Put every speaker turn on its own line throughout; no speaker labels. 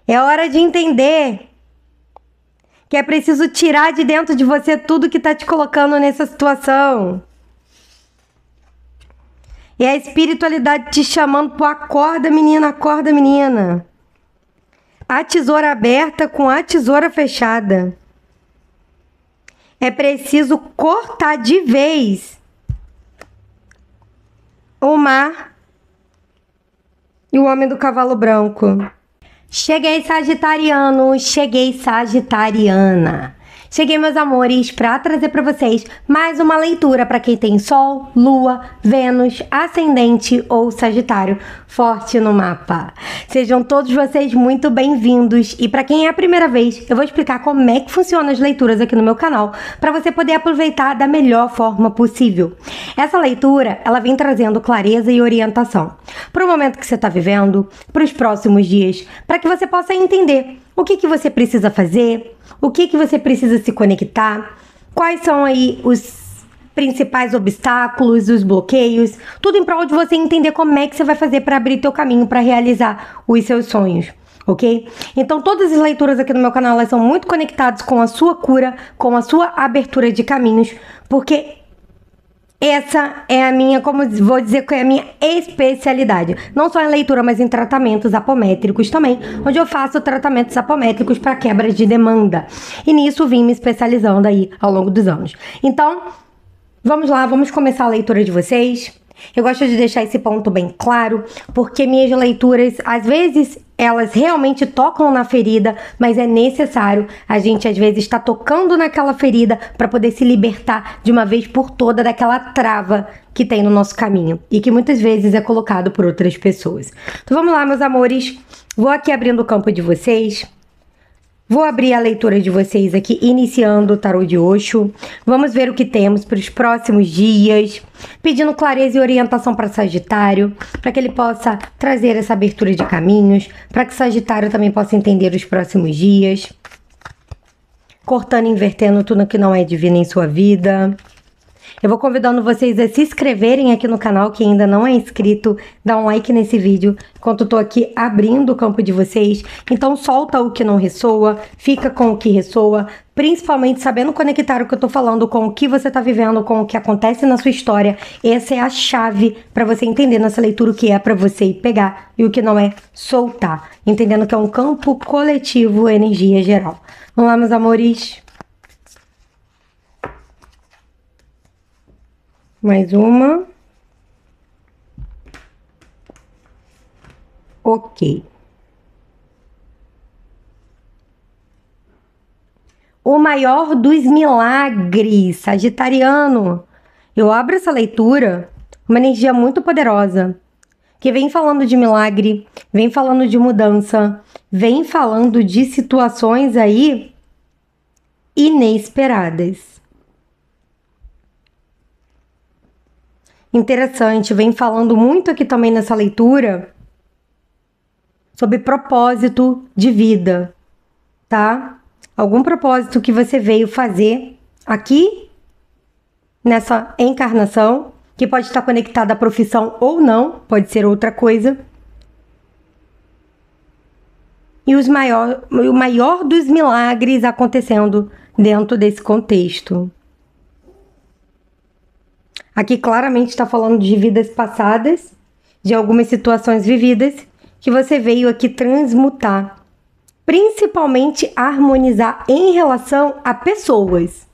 É hora de entender que é preciso tirar de dentro de você tudo que tá te colocando nessa situação. É a espiritualidade te chamando pro acorda, menina, acorda, menina. A tesoura aberta com a tesoura fechada. É preciso cortar de vez o mar e o homem do cavalo branco. Cheguei, sagitariano, cheguei, sagitariana. Cheguei, meus amores, para trazer para vocês mais uma leitura para quem tem Sol, Lua, Vênus, Ascendente ou Sagitário forte no mapa. Sejam todos vocês muito bem-vindos e para quem é a primeira vez, eu vou explicar como é que funcionam as leituras aqui no meu canal para você poder aproveitar da melhor forma possível. Essa leitura, ela vem trazendo clareza e orientação para o momento que você está vivendo, para os próximos dias, para que você possa entender o que você precisa fazer, o que você precisa se conectar, quais são aí os principais obstáculos, os bloqueios, tudo em prol de você entender como é que você vai fazer para abrir teu caminho para realizar os seus sonhos, ok? Então todas as leituras aqui no meu canal, elas são muito conectadas com a sua cura, com a sua abertura de caminhos, porque essa é a minha, como vou dizer, que é a minha especialidade. Não só em leitura, mas em tratamentos apométricos também, onde eu faço tratamentos apométricos para quebra de demanda. E nisso vim me especializando aí ao longo dos anos. Então, vamos lá, vamos começar a leitura de vocês. Eu gosto de deixar esse ponto bem claro, porque minhas leituras, às vezes, elas realmente tocam na ferida, mas é necessário a gente, às vezes, estar tocando naquela ferida para poder se libertar de uma vez por toda daquela trava que tem no nosso caminho e que muitas vezes é colocado por outras pessoas. Então vamos lá, meus amores, vou aqui abrindo o campo de vocês. Vou abrir a leitura de vocês aqui, iniciando o tarô de Osho. Vamos ver o que temos para os próximos dias, pedindo clareza e orientação para Sagitário, para que ele possa trazer essa abertura de caminhos, para que Sagitário também possa entender os próximos dias, cortando e invertendo tudo que não é divino em sua vida. Eu vou convidando vocês a se inscreverem aqui no canal, que ainda não é inscrito, dá um like nesse vídeo, enquanto eu tô aqui abrindo o campo de vocês. Então solta o que não ressoa, fica com o que ressoa, principalmente sabendo conectar o que eu tô falando com o que você tá vivendo, com o que acontece na sua história. Essa é a chave para você entender nessa leitura o que é para você pegar e o que não é soltar, entendendo que é um campo coletivo, energia geral. Vamos lá, meus amores? Mais uma. Ok. O maior dos milagres, Sagitariano. Eu abro essa leitura, uma energia muito poderosa, que vem falando de milagre, vem falando de mudança, vem falando de situações aí inesperadas. Interessante, vem falando muito aqui também nessa leitura sobre propósito de vida, tá? Algum propósito que você veio fazer aqui nessa encarnação, que pode estar conectado à profissão ou não, pode ser outra coisa. E o maior dos milagres acontecendo dentro desse contexto. Aqui claramente está falando de vidas passadas, de algumas situações vividas, que você veio aqui transmutar, principalmente harmonizar em relação a pessoas.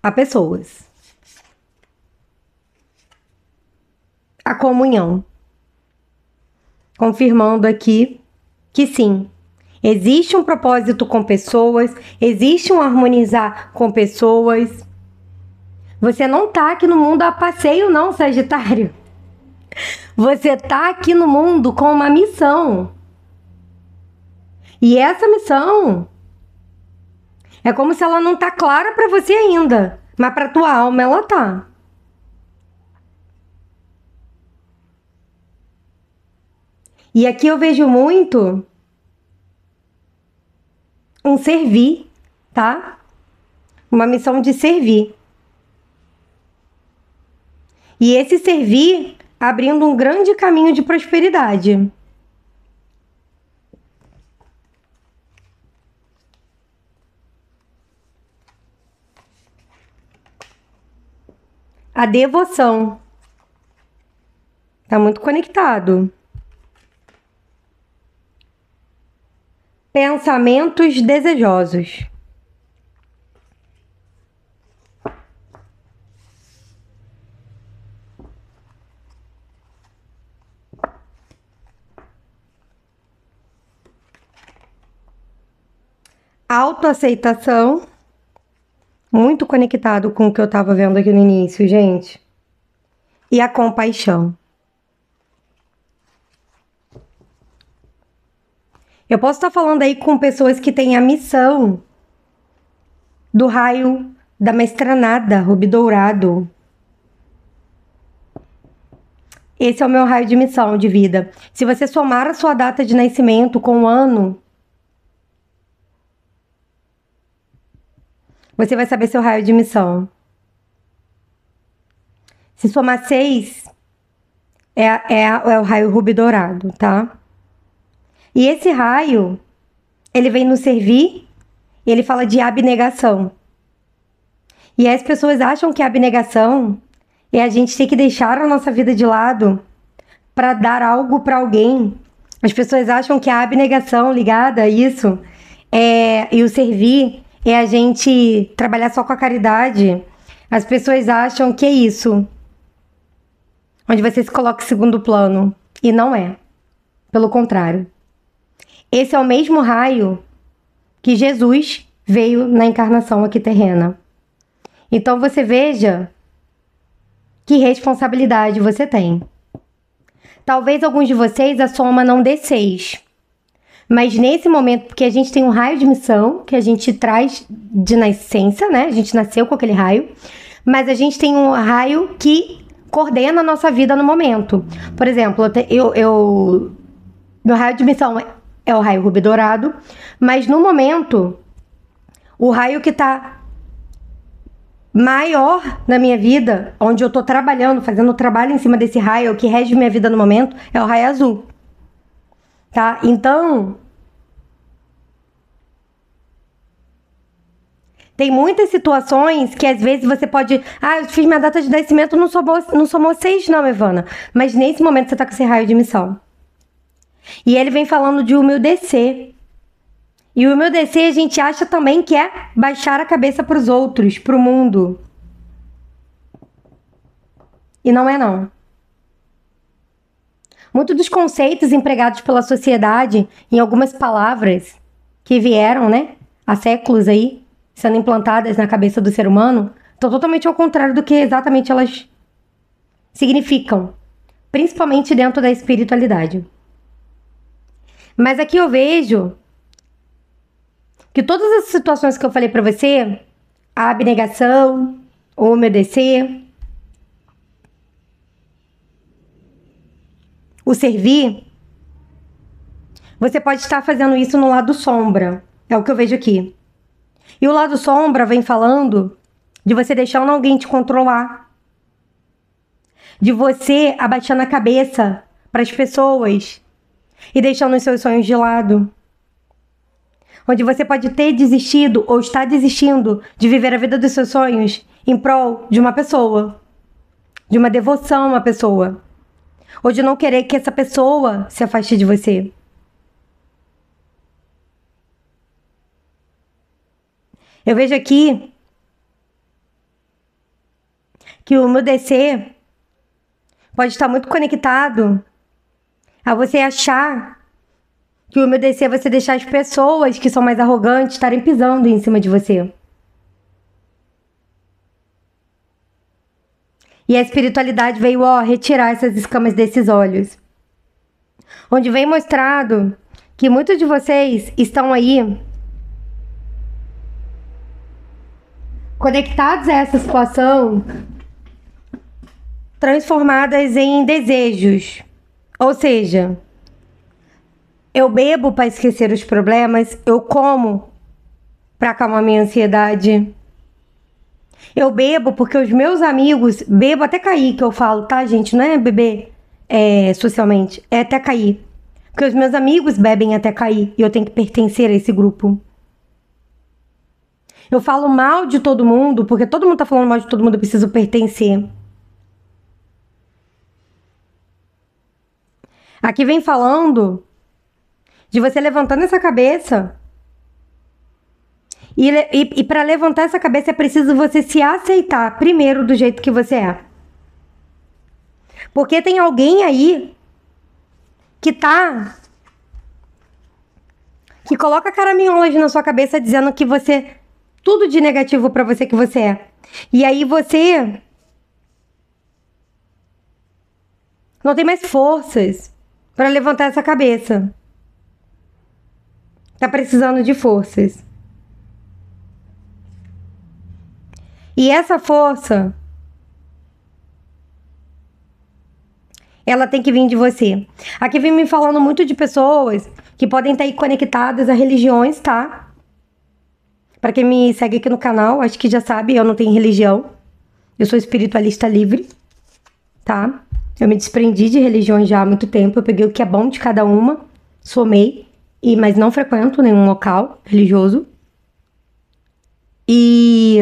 A pessoas. A comunhão. Confirmando aqui que sim, existe um propósito com pessoas, existe um harmonizar com pessoas. Você não tá aqui no mundo a passeio não, Sagitário. Você tá aqui no mundo com uma missão. E essa missão é como se ela não tá clara para você ainda, mas para tua alma ela tá. E aqui eu vejo muito um servir, tá? Uma missão de servir. E esse servir abrindo um grande caminho de prosperidade. A devoção. Tá muito conectado. Pensamentos desejosos. Autoaceitação. Muito conectado com o que eu tava vendo aqui no início, gente. E a compaixão. Eu posso estar falando aí com pessoas que têm a missão do raio da mestranada, rubi dourado. Esse é o meu raio de missão de vida. Se você somar a sua data de nascimento com o ano, você vai saber seu raio de missão. Se somar 6, é o raio rubi dourado, tá? E esse raio, ele vem nos servir e ele fala de abnegação. E as pessoas acham que a abnegação é a gente ter que deixar a nossa vida de lado para dar algo para alguém. As pessoas acham que a abnegação ligada a isso e o servir é a gente trabalhar só com a caridade. As pessoas acham que é isso, onde você se coloca em segundo plano. E não é. Pelo contrário. Esse é o mesmo raio que Jesus veio na encarnação aqui terrena. Então você veja que responsabilidade você tem. Talvez alguns de vocês a soma não dê 6. Mas nesse momento, porque a gente tem um raio de missão que a gente traz de nascença, né? A gente nasceu com aquele raio. Mas a gente tem um raio que coordena a nossa vida no momento. Por exemplo, meu raio de missão é o raio rubi dourado, mas no momento, o raio que tá maior na minha vida, onde eu tô trabalhando, fazendo trabalho em cima desse raio, o que rege minha vida no momento, é o raio azul. Tá? Então, tem muitas situações que às vezes você pode... eu fiz minha data de nascimento, não somou 6 não, Ivana. Mas nesse momento você tá com esse raio de missão. E ele vem falando de umedecer. E o umedecer a gente acha também que é baixar a cabeça para os outros, para o mundo. E não é não. Muitos dos conceitos empregados pela sociedade em algumas palavras que vieram, né, há séculos aí, sendo implantadas na cabeça do ser humano, estão totalmente ao contrário do que exatamente elas significam, principalmente dentro da espiritualidade. Mas aqui eu vejo que todas as situações que eu falei pra você, a abnegação, o umedecer, o servir, você pode estar fazendo isso no lado sombra. É o que eu vejo aqui. E o lado sombra vem falando de você deixando alguém te controlar. De você abaixando a cabeça para as pessoas e deixando os seus sonhos de lado. Onde você pode ter desistido ou está desistindo de viver a vida dos seus sonhos em prol de uma pessoa. De uma devoção a uma pessoa. Ou de não querer que essa pessoa se afaste de você. Eu vejo aqui que o umedecer pode estar muito conectado a você achar que o umedecer é você deixar as pessoas que são mais arrogantes estarem pisando em cima de você. E a espiritualidade veio, retirar essas escamas desses olhos. Onde vem mostrado que muitos de vocês estão aí conectados a essa situação, transformadas em desejos. Ou seja, eu bebo para esquecer os problemas, eu como para acalmar minha ansiedade. Eu bebo porque os meus amigos, bebo até cair, que eu falo, tá, gente? Não é beber socialmente, é até cair. Porque os meus amigos bebem até cair e eu tenho que pertencer a esse grupo. Eu falo mal de todo mundo, porque todo mundo tá falando mal de todo mundo, eu preciso pertencer. Aqui vem falando de você levantando essa cabeça. E para levantar essa cabeça é preciso você se aceitar primeiro do jeito que você é. Porque tem alguém aí que coloca caraminholas na sua cabeça dizendo que você... Tudo de negativo pra você que você é. E aí você... não tem mais forças pra levantar essa cabeça. Tá precisando de forças. E essa força... ela tem que vir de você. Aqui vem me falando muito de pessoas que podem estar aí conectadas a religiões, tá? Pra quem me segue aqui no canal, acho que já sabe, eu não tenho religião. Eu sou espiritualista livre, tá? Eu me desprendi de religiões já há muito tempo. Eu peguei o que é bom de cada uma, somei, mas não frequento nenhum local religioso. E...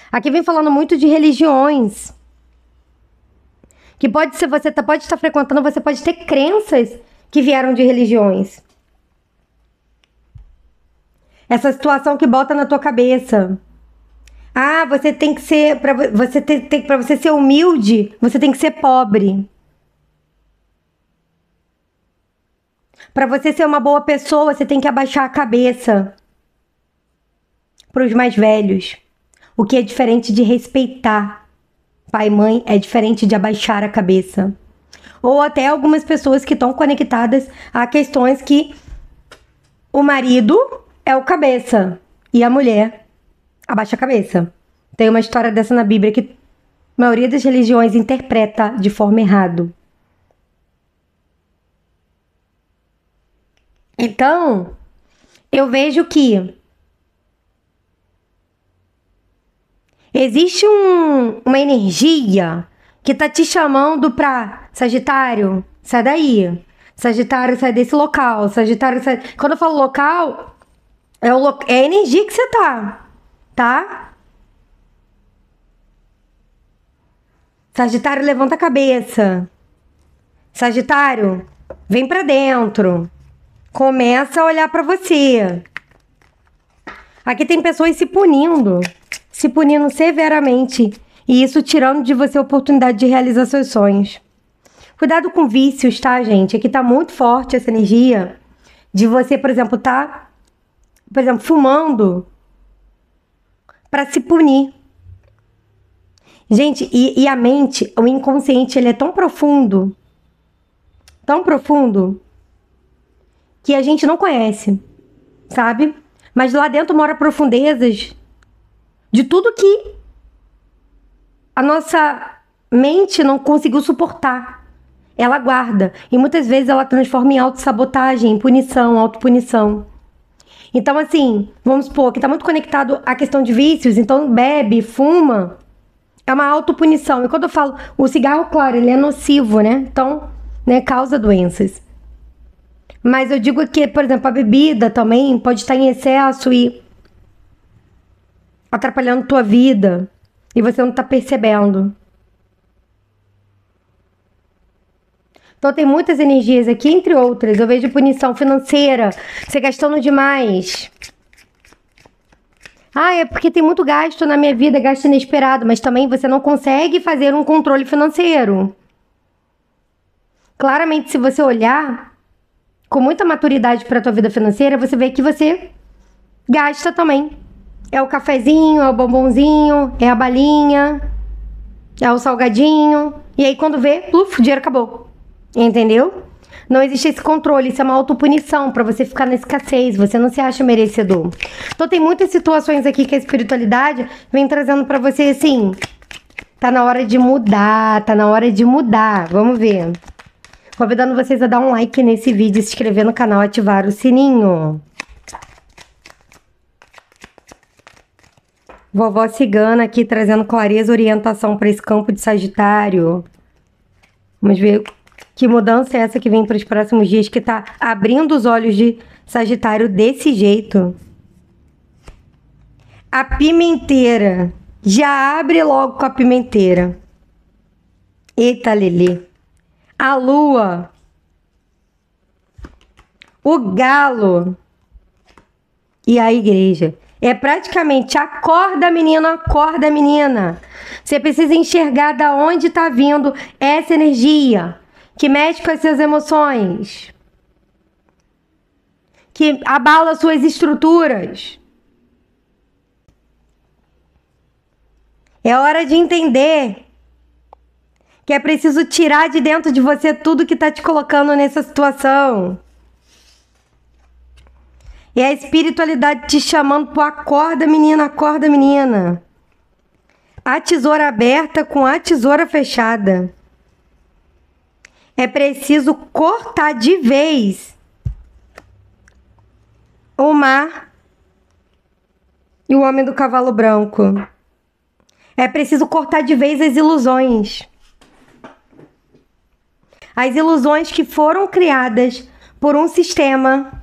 aqui vem falando muito de religiões. Que pode ser, você pode estar frequentando, você pode ter crenças que vieram de religiões. Essa situação que bota na tua cabeça. Ah, você tem que ser, para você ser humilde, você tem que ser pobre. Para você ser uma boa pessoa, você tem que abaixar a cabeça. Para os mais velhos. O que é diferente de respeitar pai e mãe é diferente de abaixar a cabeça. Ou até algumas pessoas que estão conectadas a questões que o marido é o cabeça e a mulher abaixa a cabeça. Tem uma história dessa na Bíblia que a maioria das religiões interpreta de forma errada. Então, eu vejo que existe uma energia que tá te chamando pra... Sagitário, sai daí. Sagitário, sai desse local. Sagitário, sai... Quando eu falo local, é a energia que você tá? Sagitário, levanta a cabeça. Sagitário, vem pra dentro. Começa a olhar pra você. Aqui tem pessoas se punindo severamente. E isso tirando de você a oportunidade de realizar seus sonhos. Cuidado com vícios, tá, gente? Aqui tá muito forte essa energia de você, por exemplo, fumando pra se punir. Gente, e a mente, o inconsciente, ele é tão profundo, que a gente não conhece, sabe? Mas lá dentro mora profundezas de tudo que a nossa mente não conseguiu suportar. Ela guarda. E muitas vezes ela transforma em autossabotagem, em punição, autopunição. Então, assim, vamos supor que está muito conectado à questão de vícios. Então, bebe, fuma. É uma autopunição. E quando eu falo... o cigarro, claro, ele é nocivo, né? Então, né, causa doenças. Mas eu digo que, por exemplo, a bebida também pode estar em excesso e atrapalhando tua vida. E você não tá percebendo. Então tem muitas energias aqui, entre outras. Eu vejo punição financeira, você gastando demais. Ah, é porque tem muito gasto na minha vida, gasto inesperado. Mas também você não consegue fazer um controle financeiro. Claramente, se você olhar com muita maturidade para a tua vida financeira, você vê que você gasta também. É o cafezinho, é o bombonzinho, é a balinha, é o salgadinho. E aí quando vê, pluf, o dinheiro acabou. Entendeu? Não existe esse controle, isso é uma autopunição para você ficar na escassez, você não se acha merecedor. Então tem muitas situações aqui que a espiritualidade vem trazendo para você assim, tá na hora de mudar, vamos ver. Convidando vocês a dar um like nesse vídeo, se inscrever no canal, ativar o sininho. Vovó Cigana aqui trazendo clareza e orientação para esse campo de Sagitário. Vamos ver que mudança é essa que vem para os próximos dias, que tá abrindo os olhos de Sagitário desse jeito. A pimenteira. Já abre logo com a pimenteira. Eita, Lili. A lua. O galo. E a igreja. É praticamente acorda, menina, acorda, menina. Você precisa enxergar da onde está vindo essa energia que mexe com as suas emoções, que abala suas estruturas. É hora de entender que é preciso tirar de dentro de você tudo que está te colocando nessa situação. É a espiritualidade te chamando pro acorda, menina, acorda, menina. A tesoura aberta com a tesoura fechada. É preciso cortar de vez o mar e o homem do cavalo branco. É preciso cortar de vez as ilusões. As ilusões que foram criadas por um sistema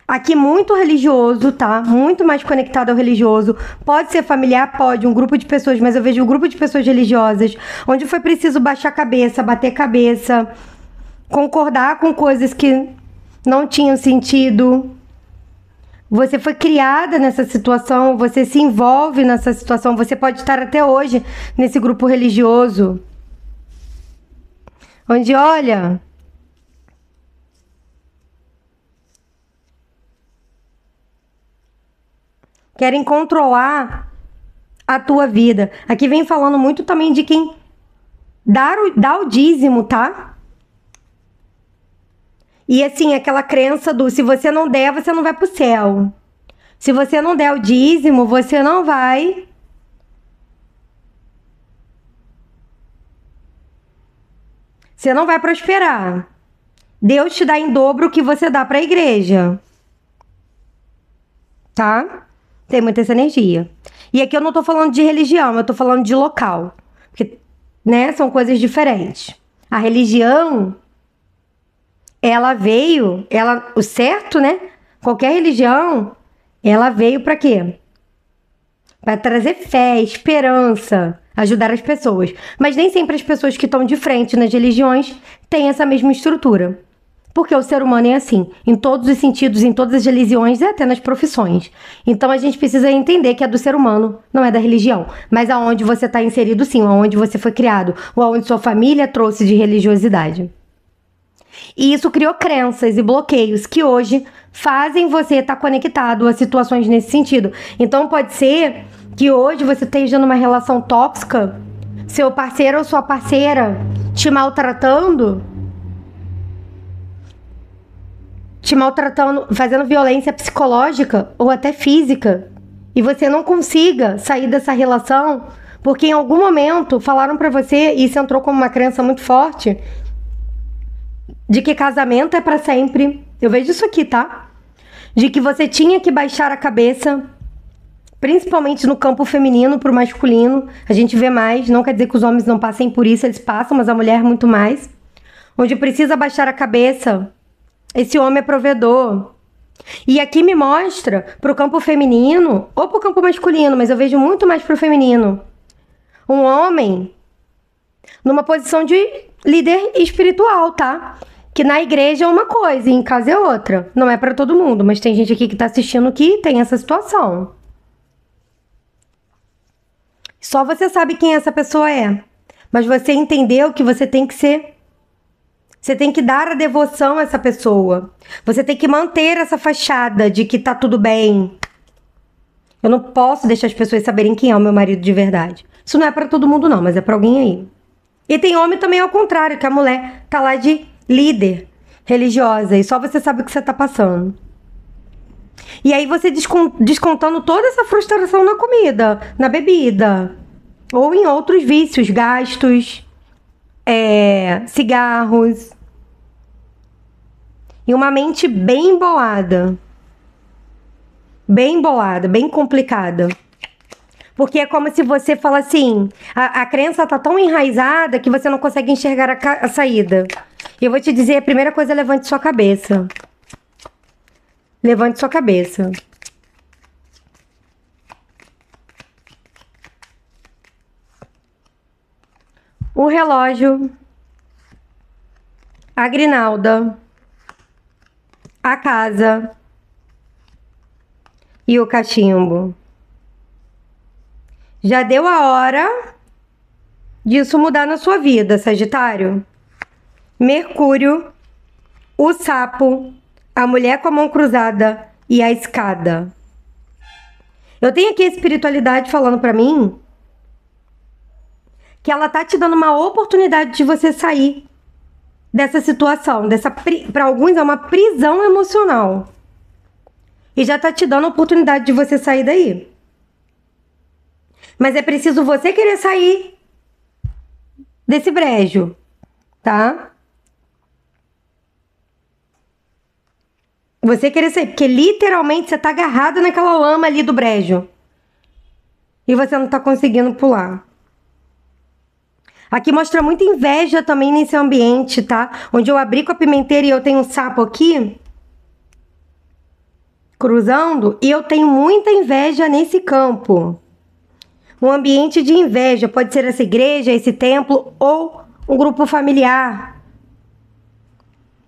aqui muito religioso, tá? Muito mais conectado ao religioso. Pode ser familiar, pode, um grupo de pessoas, mas eu vejo um grupo de pessoas religiosas, onde foi preciso baixar a cabeça, bater cabeça, concordar com coisas que não tinham sentido. Você foi criada nessa situação, você se envolve nessa situação, você pode estar até hoje nesse grupo religioso. Onde, olha, querem controlar a tua vida. Aqui vem falando muito também de quem dá o dízimo, tá? E assim, aquela crença do se você não der, você não vai pro céu. Se você não der o dízimo, você não vai. Você não vai prosperar. Deus te dá em dobro o que você dá para a igreja. Tá? Tem muita essa energia. E aqui eu não tô falando de religião, eu tô falando de local. Porque, né, são coisas diferentes. A religião, ela veio, o certo, né? Qualquer religião, ela veio para quê? Para trazer fé, esperança, ajudar as pessoas. Mas nem sempre as pessoas que estão de frente nas religiões têm essa mesma estrutura. Porque o ser humano é assim, em todos os sentidos, em todas as religiões e até nas profissões. Então a gente precisa entender que é do ser humano, não é da religião. Mas aonde você está inserido, sim, aonde você foi criado, ou aonde sua família trouxe de religiosidade. E isso criou crenças e bloqueios que hoje fazem você estar conectado a situações nesse sentido. Então pode ser que hoje você esteja numa relação tóxica, seu parceiro ou sua parceira te maltratando, fazendo violência psicológica ou até física, e você não consiga sair dessa relação porque em algum momento falaram pra você, e isso entrou como uma crença muito forte, de que casamento é pra sempre. Eu vejo isso aqui, tá? De que você tinha que baixar a cabeça, principalmente no campo feminino pro masculino. A gente vê mais, não quer dizer que os homens não passem por isso, eles passam, mas a mulher muito mais. Onde precisa baixar a cabeça. Esse homem é provedor. E aqui me mostra pro campo feminino ou pro campo masculino, mas eu vejo muito mais pro feminino. Um homem numa posição de líder espiritual, tá? Que na igreja é uma coisa e em casa é outra. Não é pra todo mundo, mas tem gente aqui que tá assistindo que tem essa situação. Só você sabe quem essa pessoa é. Mas você entendeu que você tem que ser. Você tem que dar a devoção a essa pessoa. Você tem que manter essa fachada de que tá tudo bem. Eu não posso deixar as pessoas saberem quem é o meu marido de verdade. Isso não é pra todo mundo não, mas é pra alguém aí. E tem homem também ao contrário, que a mulher tá lá de líder religiosa e só você sabe o que você tá passando. E aí você descontando toda essa frustração na comida, na bebida, ou em outros vícios, gastos, cigarros. E uma mente bem embolada. Bem embolada, bem complicada. Porque é como se você fala assim, a crença tá tão enraizada que você não consegue enxergar a saída. E eu vou te dizer, a primeira coisa é levante sua cabeça. Levante sua cabeça. o relógio, a grinalda, a casa e o cachimbo. Já deu a hora disso mudar na sua vida, Sagitário? Mercúrio, o sapo, a mulher com a mão cruzada e a escada. Eu tenho aqui a espiritualidade falando pra mim que ela tá te dando uma oportunidade de você sair dessa situação, para alguns é uma prisão emocional. E já tá te dando a oportunidade de você sair daí. Mas é preciso você querer sair desse brejo, tá? Você querer sair, porque literalmente você tá agarrado naquela lama ali do brejo. E você não tá conseguindo pular. Aqui mostra muita inveja também nesse ambiente, tá? Onde eu abri com a pimenteira e eu tenho um sapo aqui cruzando, e eu tenho muita inveja nesse campo. Um ambiente de inveja, pode ser essa igreja, esse templo ou um grupo familiar.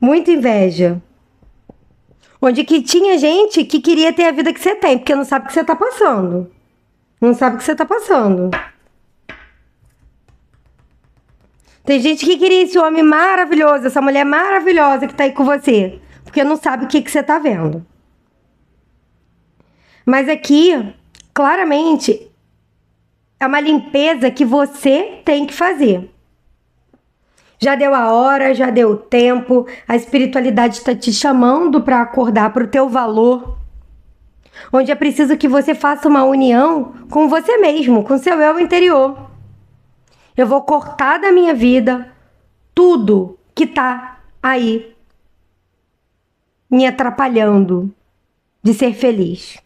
Muita inveja. Onde que tinha gente que queria ter a vida que você tem, porque não sabe o que você tá passando. Não sabe o que você tá passando. Tem gente que queria esse homem maravilhoso, essa mulher maravilhosa que tá aí com você, porque não sabe o que você tá vendo. Mas aqui, claramente, é uma limpeza que você tem que fazer. Já deu a hora, já deu o tempo, a espiritualidade está te chamando para acordar para o teu valor. Onde é preciso que você faça uma união com você mesmo, com seu eu interior. Eu vou cortar da minha vida tudo que tá aí me atrapalhando de ser feliz.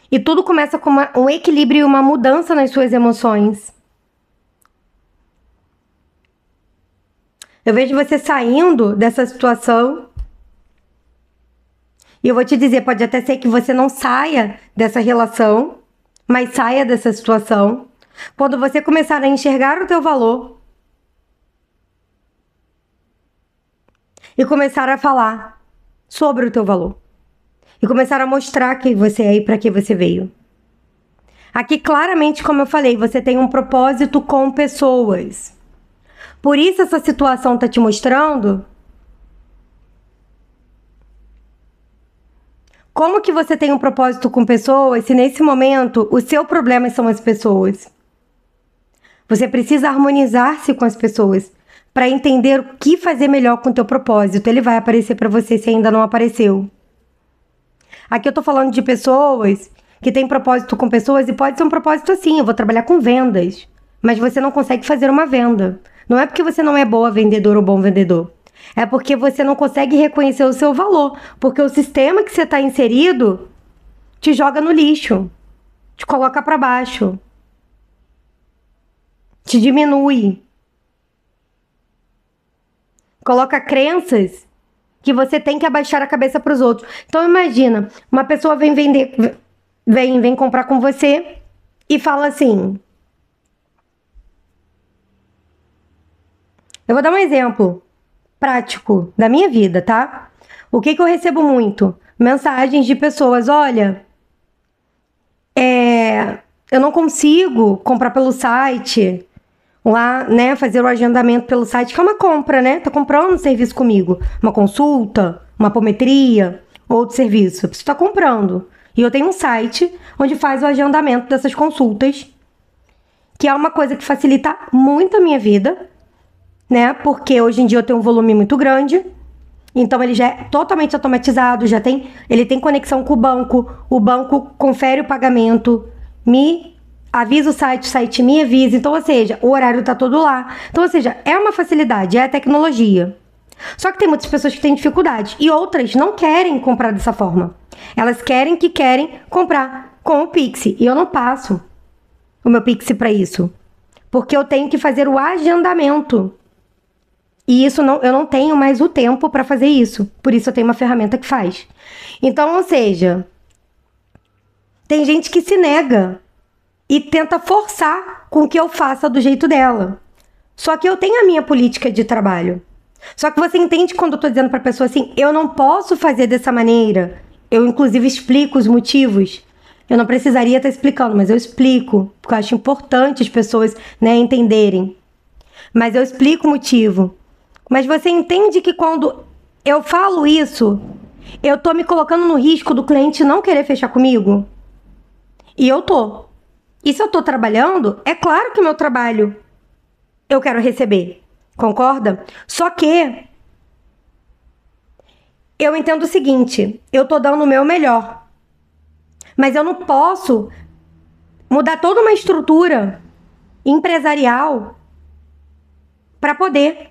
E tudo começa com um equilíbrio e uma mudança nas suas emoções. Eu vejo você saindo dessa situação. E eu vou te dizer, pode até ser que você não saia dessa relação, mas saia dessa situação quando você começar a enxergar o teu valor e começar a falar sobre o teu valor. E começar a mostrar quem você é e para que você veio. Aqui, claramente, como eu falei, você tem um propósito com pessoas. Por isso essa situação tá te mostrando como que você tem um propósito com pessoas se nesse momento o seu problema são as pessoas. Você precisa harmonizar-se com as pessoas para entender o que fazer melhor com o teu propósito. Ele vai aparecer para você se ainda não apareceu. Aqui eu tô falando de pessoas que têm propósito com pessoas e pode ser um propósito assim, eu vou trabalhar com vendas, mas você não consegue fazer uma venda. Não é porque você não é boa vendedora ou bom vendedor. É porque você não consegue reconhecer o seu valor, porque o sistema que você está inserido te joga no lixo, te coloca para baixo, te diminui, coloca crenças que você tem que abaixar a cabeça para os outros. Então imagina, uma pessoa vem comprar com você e fala assim. Eu vou dar um exemplo prático da minha vida, tá? O que eu recebo muito? Mensagens de pessoas, olha, eu não consigo comprar pelo site, lá, né, fazer o agendamento pelo site, que é uma compra, né? Tá comprando um serviço comigo, uma consulta, uma apometria, outro serviço. Você tá comprando. E eu tenho um site onde faz o agendamento dessas consultas, que é uma coisa que facilita muito a minha vida, né? Porque hoje em dia eu tenho um volume muito grande, então ele já é totalmente automatizado, ele tem conexão com o banco confere o pagamento, me avisa o site me avisa, então, ou seja, o horário tá todo lá. Então, ou seja, é uma facilidade, é a tecnologia. Só que tem muitas pessoas que têm dificuldade e outras não querem comprar dessa forma. Elas querem comprar com o Pix, e eu não passo o meu Pix para isso, porque eu tenho que fazer o agendamento. E isso eu não tenho mais o tempo para fazer isso. Por isso eu tenho uma ferramenta que faz. Então, ou seja, tem gente que se nega e tenta forçar com que eu faça do jeito dela. Só que eu tenho a minha política de trabalho. Só que você entende quando eu tô dizendo pra pessoa assim, eu não posso fazer dessa maneira. Eu, inclusive, explico os motivos. Eu não precisaria estar explicando, mas eu explico, porque eu acho importante as pessoas, né, entenderem. Mas eu explico o motivo. Mas você entende que quando eu falo isso, eu tô me colocando no risco do cliente não querer fechar comigo? E eu tô. E se eu tô trabalhando, é claro que o meu trabalho eu quero receber. Concorda? Só que eu entendo o seguinte, eu tô dando o meu melhor. Mas eu não posso mudar toda uma estrutura empresarial para poder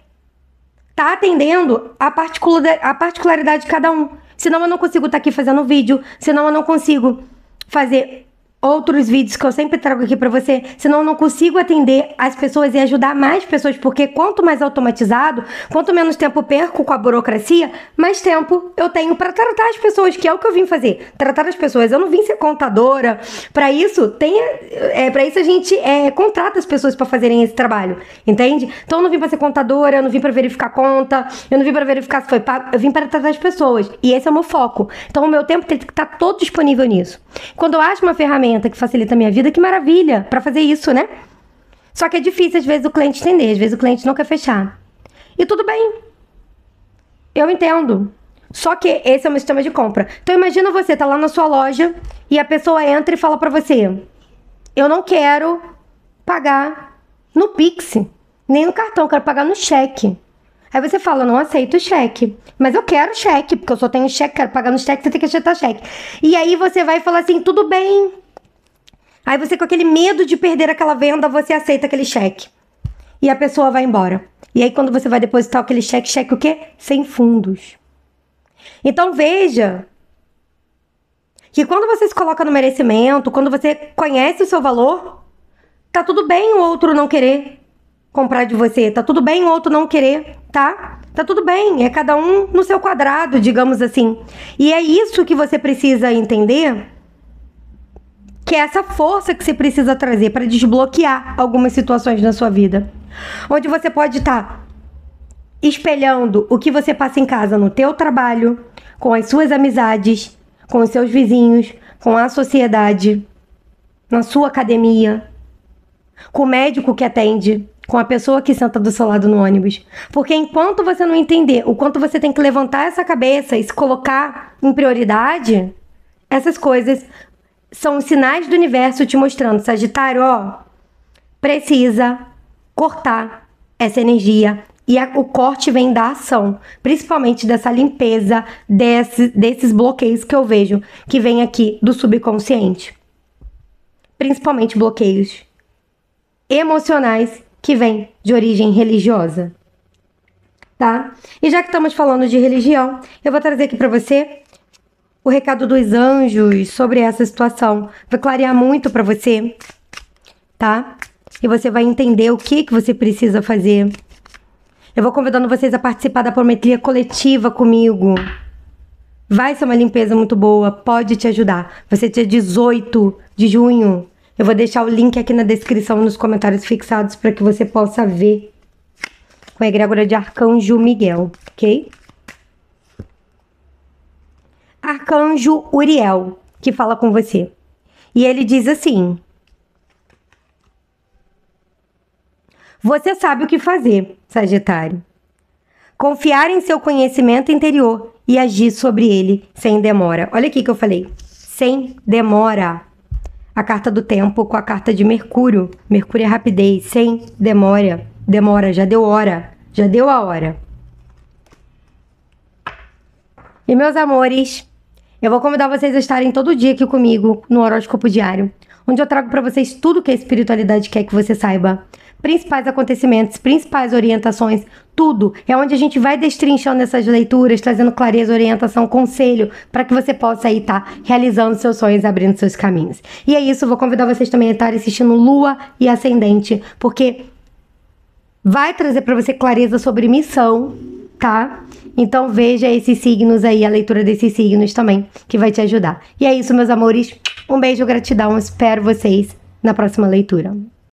estar atendendo a particularidade de cada um. Senão eu não consigo estar aqui fazendo vídeo, senão eu não consigo fazer outros vídeos que eu sempre trago aqui pra você, senão eu não consigo atender as pessoas e ajudar mais pessoas, porque quanto mais automatizado, quanto menos tempo eu perco com a burocracia, mais tempo eu tenho pra tratar as pessoas, que é o que eu vim fazer, tratar as pessoas. Eu não vim ser contadora. Pra isso, pra isso a gente contrata as pessoas pra fazerem esse trabalho, entende? Então eu não vim pra ser contadora, eu não vim pra verificar conta, eu não vim pra verificar se foi pago, eu vim para tratar as pessoas, e esse é o meu foco. Então o meu tempo tem que estar todo disponível nisso. Quando eu acho uma ferramenta que facilita a minha vida, que maravilha pra fazer isso, né? Só que é difícil às vezes o cliente entender, às vezes o cliente não quer fechar. E tudo bem. Eu entendo. Só que esse é o meu sistema de compra. Então imagina você tá lá na sua loja e a pessoa entra e fala pra você: eu não quero pagar no Pix, nem no cartão, eu quero pagar no cheque. Aí você fala: eu não aceito cheque, mas eu quero cheque, porque eu só tenho cheque, quero pagar no cheque, você tem que aceitar cheque. E aí você vai falar assim: tudo bem. Aí você, com aquele medo de perder aquela venda, você aceita aquele cheque. E a pessoa vai embora. E aí quando você vai depositar aquele cheque o quê? Sem fundos. Então veja que quando você se coloca no merecimento, quando você conhece o seu valor, tá tudo bem o outro não querer comprar de você. Tá tudo bem o outro não querer, tá? Tá tudo bem. É cada um no seu quadrado, digamos assim. E é isso que você precisa entender, que é essa força que você precisa trazer para desbloquear algumas situações na sua vida. Onde você pode estar espelhando o que você passa em casa no teu trabalho, com as suas amizades, com os seus vizinhos, com a sociedade, na sua academia, com o médico que atende, com a pessoa que senta do seu lado no ônibus. Porque enquanto você não entender o quanto você tem que levantar essa cabeça e se colocar em prioridade, essas coisas são os sinais do universo te mostrando: Sagitário, ó, precisa cortar essa energia. E o corte vem da ação, principalmente dessa limpeza, desses bloqueios que eu vejo que vem aqui do subconsciente. Principalmente bloqueios emocionais que vêm de origem religiosa. Tá? E já que estamos falando de religião, eu vou trazer aqui para você o recado dos anjos sobre essa situação. Vai clarear muito para você, tá? E você vai entender o que você precisa fazer. Eu vou convidando vocês a participar da apometria coletiva comigo. Vai ser uma limpeza muito boa, pode te ajudar. Vai ser dia 18 de junho. Eu vou deixar o link aqui na descrição, nos comentários fixados, para que você possa ver com a egrégora de Arcanjo Miguel, ok? Arcanjo Uriel, que fala com você. E ele diz assim: você sabe o que fazer, Sagitário. Confiar em seu conhecimento interior e agir sobre ele sem demora. Olha aqui que eu falei. Sem demora. A carta do tempo com a carta de Mercúrio. Mercúrio é rapidez. Sem demora. Demora, já deu hora. Já deu a hora. E meus amores, eu vou convidar vocês a estarem todo dia aqui comigo no horóscopo diário, onde eu trago para vocês tudo que a espiritualidade quer que você saiba. Principais acontecimentos, principais orientações, tudo. É onde a gente vai destrinchando essas leituras, trazendo clareza, orientação, conselho, para que você possa aí estar realizando seus sonhos, abrindo seus caminhos. E é isso, vou convidar vocês também a estarem assistindo Lua e Ascendente, porque vai trazer para você clareza sobre missão, tá? Então veja esses signos aí, a leitura desses signos também, que vai te ajudar. E é isso, meus amores. Um beijo, gratidão, espero vocês na próxima leitura.